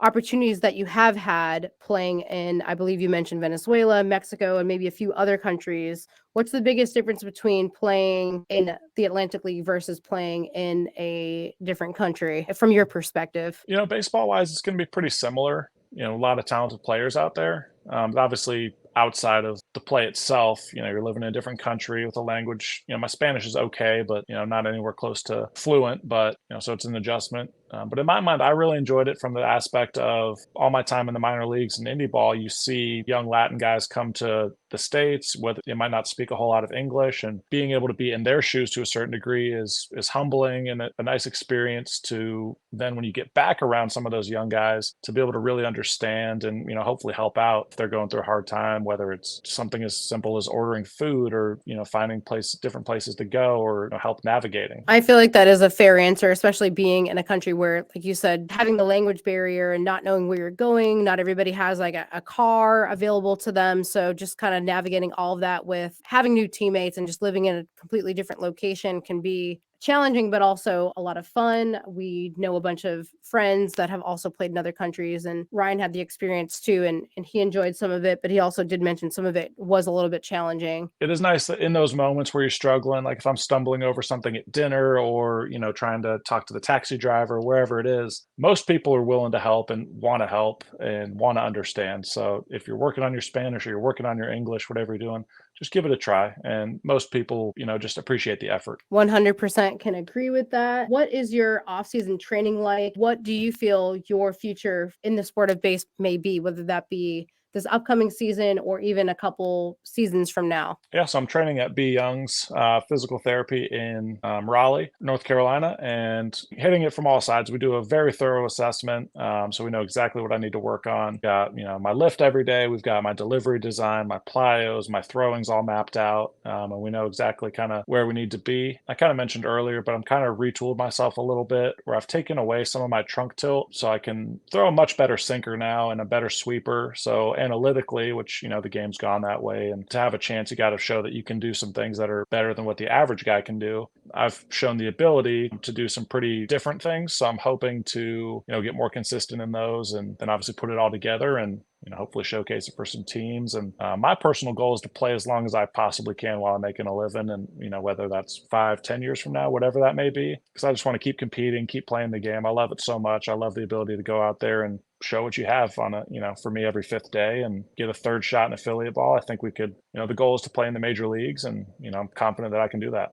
opportunities that you have had playing in, I believe you mentioned Venezuela, Mexico, and maybe a few other countries. What's the biggest difference between playing in the Atlantic League versus playing in a different country from your perspective? Baseball wise, it's going to be pretty similar. A lot of talented players out there. Obviously, outside of the play itself, you're living in a different country with a language. My Spanish is okay, but not anywhere close to fluent. But so it's an adjustment. But in my mind, I really enjoyed it from the aspect of all my time in the minor leagues and indie ball. You see young Latin guys come to the States, whether they might not speak a whole lot of English, and being able to be in their shoes to a certain degree is humbling and a nice experience to then when you get back around some of those young guys to be able to really understand and hopefully help out if they're going through a hard time, whether it's something as simple as ordering food or finding different places to go or help navigating. I feel like that is a fair answer, especially being in a country where, like you said, having the language barrier and not knowing where you're going. Not everybody has like a car available to them. So just kind of navigating all of that with having new teammates and just living in a completely different location can be challenging, but also a lot of fun. We know a bunch of friends that have also played in other countries, and Ryan had the experience too, and he enjoyed some of it, but he also did mention some of it was a little bit challenging. It is nice that in those moments where you're struggling, like if I'm stumbling over something at dinner or, trying to talk to the taxi driver, wherever it is, most people are willing to help and want to understand. So if you're working on your Spanish or you're working on your English, whatever you're doing, just give it a try. And most people, just appreciate the effort. 100% can agree with that. What is your off-season training like? What do you feel your future in the sport of base may be, whether that be this upcoming season or even a couple seasons from now? Yeah, so I'm training at B. Young's Physical Therapy in Raleigh, North Carolina, and hitting it from all sides. We do a very thorough assessment, so we know exactly what I need to work on. Got my lift every day. We've got my delivery design, my plyos, my throwings all mapped out, and we know exactly kind of where we need to be. I kind of mentioned earlier, but I'm kind of retooled myself a little bit, where I've taken away some of my trunk tilt, so I can throw a much better sinker now and a better sweeper. So analytically, which the game's gone that way, and to have a chance, you got to show that you can do some things that are better than what the average guy can do. I've shown the ability to do some pretty different things, so I'm hoping to get more consistent in those, and then obviously put it all together and hopefully showcase it for some teams. And my personal goal is to play as long as I possibly can while I'm making a living, and whether that's 5-10 years from now, whatever that may be, because I just want to keep competing, keep playing the game. I love it so much. I love the ability to go out there and show what you have on a for me every fifth day and get a third shot in affiliate ball. I think we could the goal is to play in the major leagues, and I'm confident that I can do that.